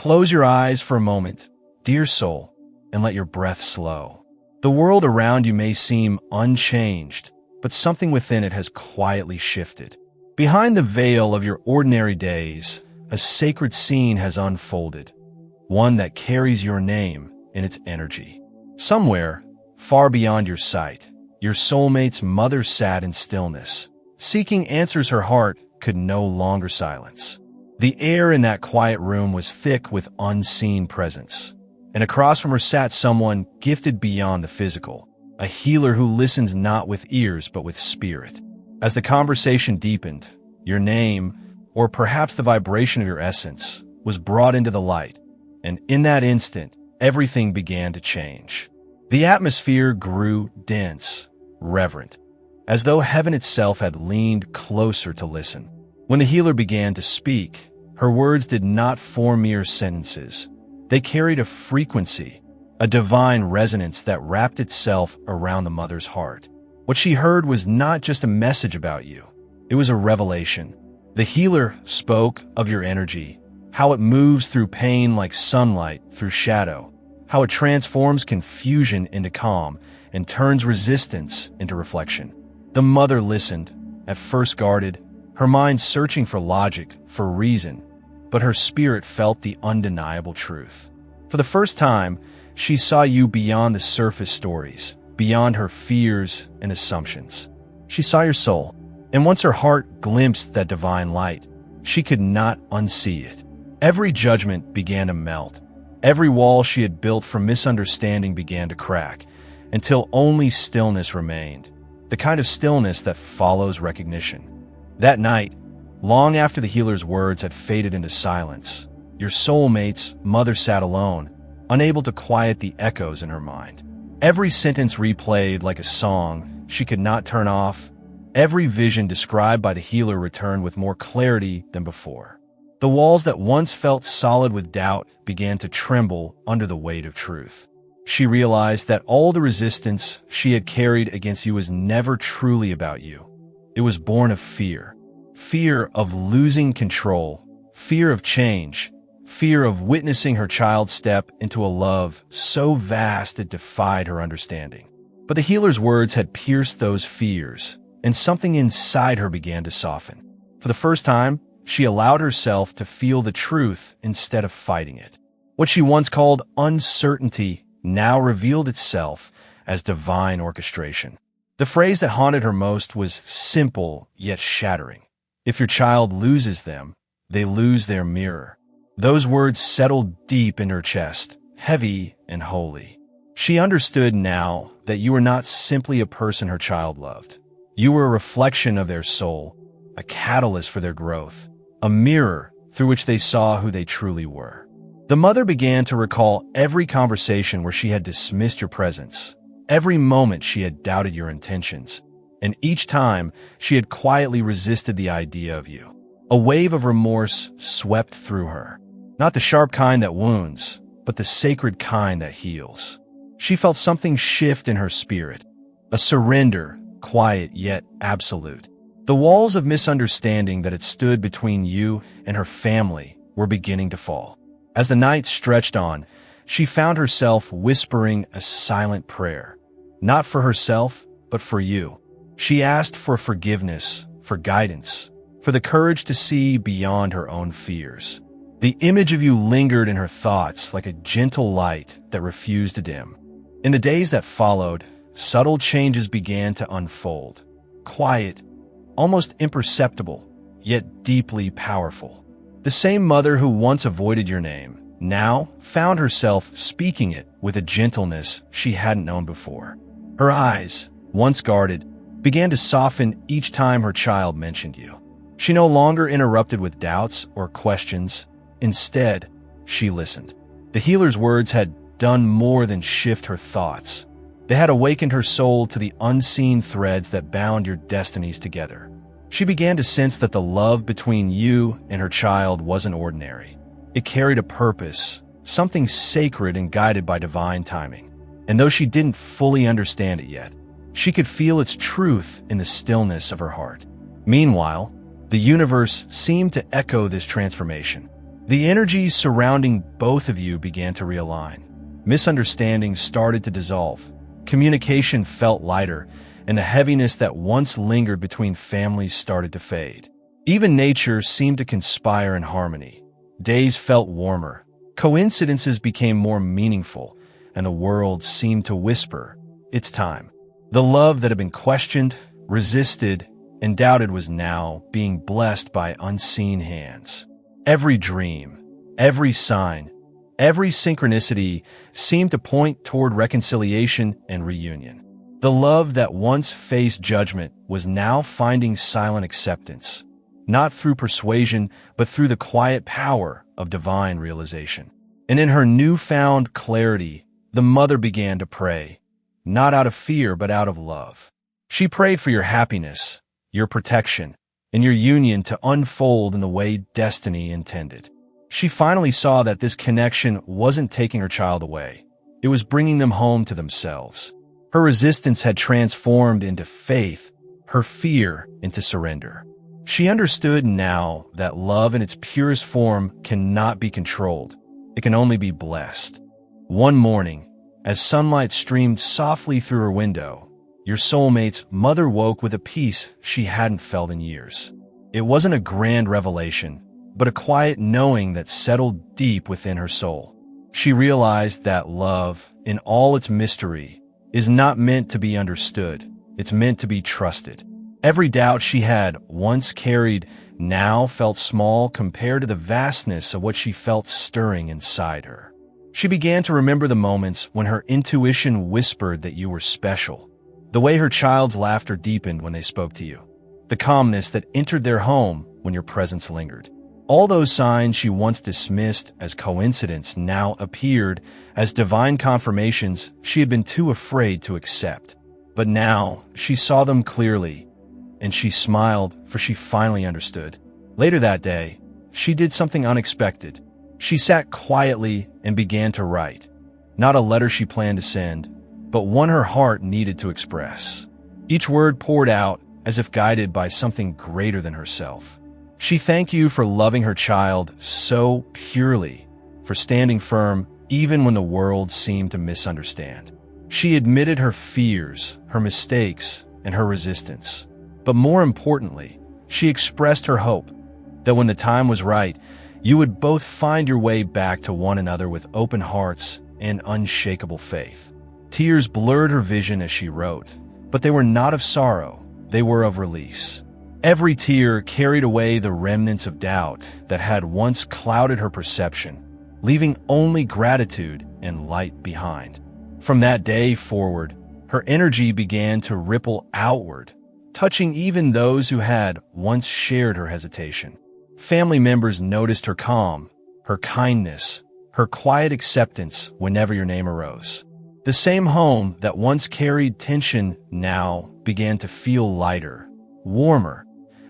Close your eyes for a moment, dear soul, and let your breath slow. The world around you may seem unchanged, but something within it has quietly shifted. Behind the veil of your ordinary days, a sacred scene has unfolded, one that carries your name in its energy. Somewhere, far beyond your sight, your soulmate's mother sat in stillness, seeking answers her heart could no longer silence. The air in that quiet room was thick with unseen presence, and across from her sat someone gifted beyond the physical, a healer who listens not with ears but with spirit. As the conversation deepened, your name, or perhaps the vibration of your essence, was brought into the light, and in that instant, everything began to change. The atmosphere grew dense, reverent, as though heaven itself had leaned closer to listen. When the healer began to speak, her words did not form mere sentences. They carried a frequency, a divine resonance that wrapped itself around the mother's heart. What she heard was not just a message about you. It was a revelation. The healer spoke of your energy, how it moves through pain like sunlight through shadow, how it transforms confusion into calm and turns resistance into reflection. The mother listened, at first guarded, her mind searching for logic, for reason, but her spirit felt the undeniable truth. For the first time, she saw you beyond the surface stories, beyond her fears and assumptions. She saw your soul, and once her heart glimpsed that divine light, she could not unsee it. Every judgment began to melt. Every wall she had built from misunderstanding began to crack, until only stillness remained, the kind of stillness that follows recognition. That night, long after the healer's words had faded into silence, your soulmate's mother sat alone, unable to quiet the echoes in her mind. Every sentence replayed like a song she could not turn off. Every vision described by the healer returned with more clarity than before. The walls that once felt solid with doubt began to tremble under the weight of truth. She realized that all the resistance she had carried against you was never truly about you. It was born of fear. Fear of losing control, fear of change, fear of witnessing her child step into a love so vast it defied her understanding. But the healer's words had pierced those fears, and something inside her began to soften. For the first time, she allowed herself to feel the truth instead of fighting it. What she once called uncertainty now revealed itself as divine orchestration. The phrase that haunted her most was simple yet shattering. If your child loses them, they lose their mirror. Those words settled deep in her chest, heavy and holy. She understood now that you were not simply a person her child loved. You were a reflection of their soul, a catalyst for their growth, a mirror through which they saw who they truly were. The mother began to recall every conversation where she had dismissed your presence, every moment she had doubted your intentions, and each time she had quietly resisted the idea of you. A wave of remorse swept through her, not the sharp kind that wounds, but the sacred kind that heals. She felt something shift in her spirit, a surrender, quiet yet absolute. The walls of misunderstanding that had stood between you and her family were beginning to fall. As the night stretched on, she found herself whispering a silent prayer, not for herself, but for you. She asked for forgiveness, for guidance, for the courage to see beyond her own fears. The image of you lingered in her thoughts like a gentle light that refused to dim. In the days that followed, subtle changes began to unfold. Quiet, almost imperceptible, yet deeply powerful. The same mother who once avoided your name now found herself speaking it with a gentleness she hadn't known before. Her eyes, once guarded, began to soften each time her child mentioned you. She no longer interrupted with doubts or questions. Instead, she listened. The healer's words had done more than shift her thoughts. They had awakened her soul to the unseen threads that bound your destinies together. She began to sense that the love between you and her child wasn't ordinary. It carried a purpose, something sacred and guided by divine timing. And though she didn't fully understand it yet, she could feel its truth in the stillness of her heart. Meanwhile, the universe seemed to echo this transformation. The energies surrounding both of you began to realign. Misunderstandings started to dissolve. Communication felt lighter, and the heaviness that once lingered between families started to fade. Even nature seemed to conspire in harmony. Days felt warmer. Coincidences became more meaningful, and the world seemed to whisper, "It's time." The love that had been questioned, resisted, and doubted was now being blessed by unseen hands. Every dream, every sign, every synchronicity seemed to point toward reconciliation and reunion. The love that once faced judgment was now finding silent acceptance, not through persuasion, but through the quiet power of divine realization. And in her newfound clarity, the mother began to pray, not out of fear, but out of love. She prayed for your happiness, your protection, and your union to unfold in the way destiny intended. She finally saw that this connection wasn't taking her child away. It was bringing them home to themselves. Her resistance had transformed into faith, her fear into surrender. She understood now that love in its purest form cannot be controlled. It can only be blessed. One morning, as sunlight streamed softly through her window, your soulmate's mother woke with a peace she hadn't felt in years. It wasn't a grand revelation, but a quiet knowing that settled deep within her soul. She realized that love, in all its mystery, is not meant to be understood. It's meant to be trusted. Every doubt she had once carried now felt small compared to the vastness of what she felt stirring inside her. She began to remember the moments when her intuition whispered that you were special, the way her child's laughter deepened when they spoke to you, the calmness that entered their home when your presence lingered. All those signs she once dismissed as coincidence now appeared as divine confirmations she had been too afraid to accept. But now she saw them clearly, and she smiled, for she finally understood. Later that day, she did something unexpected. She sat quietly and began to write. Not a letter she planned to send, but one her heart needed to express. Each word poured out as if guided by something greater than herself. She thanked you for loving her child so purely, for standing firm even when the world seemed to misunderstand. She admitted her fears, her mistakes, and her resistance. But more importantly, she expressed her hope that when the time was right, you would both find your way back to one another with open hearts and unshakable faith. Tears blurred her vision as she wrote, but they were not of sorrow, they were of release. Every tear carried away the remnants of doubt that had once clouded her perception, leaving only gratitude and light behind. From that day forward, her energy began to ripple outward, touching even those who had once shared her hesitation. Family members noticed her calm, her kindness, her quiet acceptance whenever your name arose. The same home that once carried tension now began to feel lighter, warmer,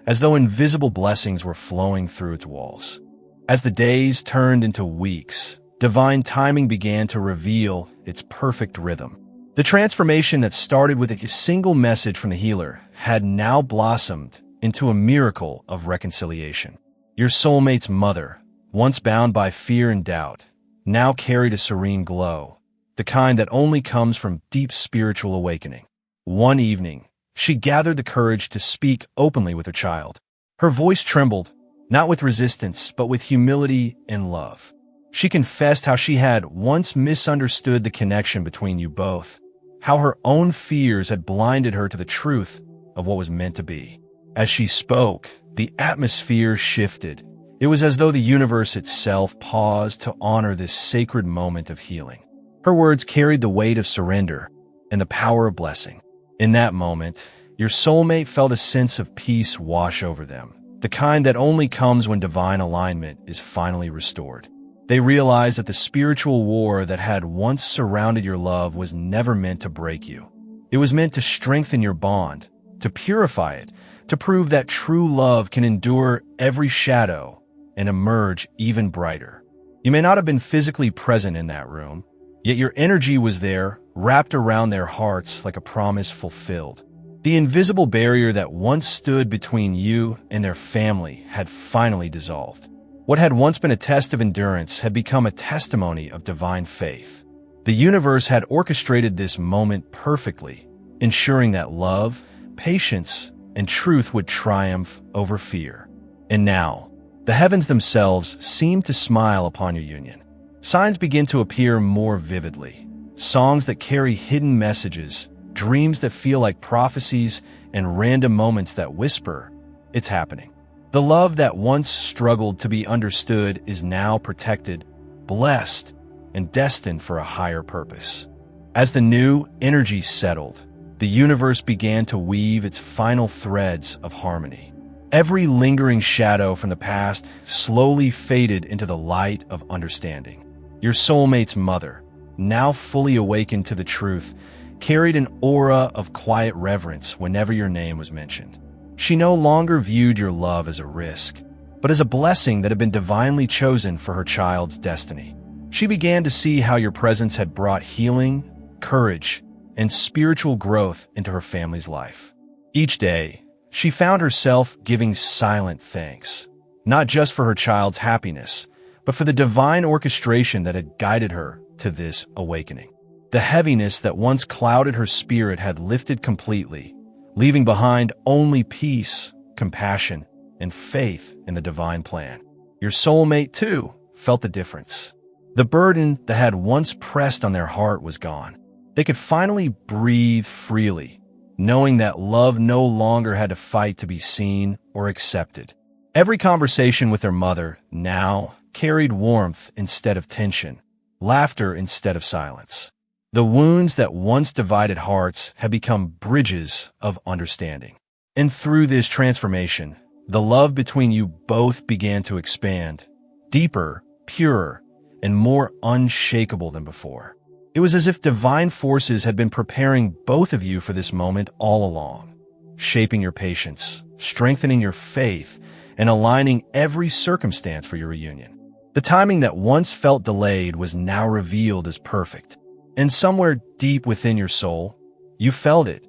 as though invisible blessings were flowing through its walls. As the days turned into weeks, divine timing began to reveal its perfect rhythm. The transformation that started with a single message from the healer had now blossomed into a miracle of reconciliation. Your soulmate's mother, once bound by fear and doubt, now carried a serene glow, the kind that only comes from deep spiritual awakening. One evening, she gathered the courage to speak openly with her child. Her voice trembled, not with resistance, but with humility and love. She confessed how she had once misunderstood the connection between you both, how her own fears had blinded her to the truth of what was meant to be. As she spoke, the atmosphere shifted. It was as though the universe itself paused to honor this sacred moment of healing. Her words carried the weight of surrender and the power of blessing. In that moment, your soulmate felt a sense of peace wash over them, the kind that only comes when divine alignment is finally restored. They realized that the spiritual war that had once surrounded your love was never meant to break you. It was meant to strengthen your bond, to purify it, to prove that true love can endure every shadow and emerge even brighter. You may not have been physically present in that room, yet your energy was there, wrapped around their hearts like a promise fulfilled. The invisible barrier that once stood between you and their family had finally dissolved. What had once been a test of endurance had become a testimony of divine faith. The universe had orchestrated this moment perfectly, ensuring that love, patience, and truth would triumph over fear. And now, the heavens themselves seemed to smile upon your union. Signs begin to appear more vividly. Songs that carry hidden messages, dreams that feel like prophecies, and random moments that whisper, "It's happening." The love that once struggled to be understood is now protected, blessed, and destined for a higher purpose. As the new energy settled, the universe began to weave its final threads of harmony. Every lingering shadow from the past slowly faded into the light of understanding. Your soulmate's mother, now fully awakened to the truth, carried an aura of quiet reverence whenever your name was mentioned. She no longer viewed your love as a risk, but as a blessing that had been divinely chosen for her child's destiny. She began to see how your presence had brought healing, courage, and spiritual growth into her family's life. Each day, she found herself giving silent thanks, not just for her child's happiness, but for the divine orchestration that had guided her to this awakening. The heaviness that once clouded her spirit had lifted completely, leaving behind only peace, compassion, and faith in the divine plan. Your soulmate, too, felt the difference. The burden that had once pressed on their heart was gone. They could finally breathe freely, knowing that love no longer had to fight to be seen or accepted. Every conversation with their mother now carried warmth instead of tension, laughter instead of silence. The wounds that once divided hearts had become bridges of understanding. And through this transformation, the love between you both began to expand, deeper, purer, and more unshakable than before. It was as if divine forces had been preparing both of you for this moment all along, shaping your patience, strengthening your faith, and aligning every circumstance for your reunion. The timing that once felt delayed was now revealed as perfect. And somewhere deep within your soul, you felt it,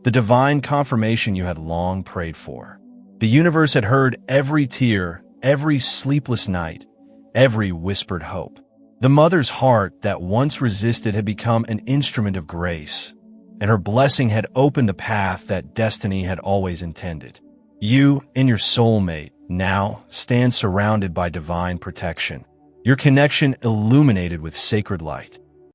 the divine confirmation you had long prayed for. The universe had heard every tear, every sleepless night, every whispered hope. The mother's heart that once resisted had become an instrument of grace, and her blessing had opened the path that destiny had always intended. You and your soulmate now stand surrounded by divine protection, your connection illuminated with sacred light.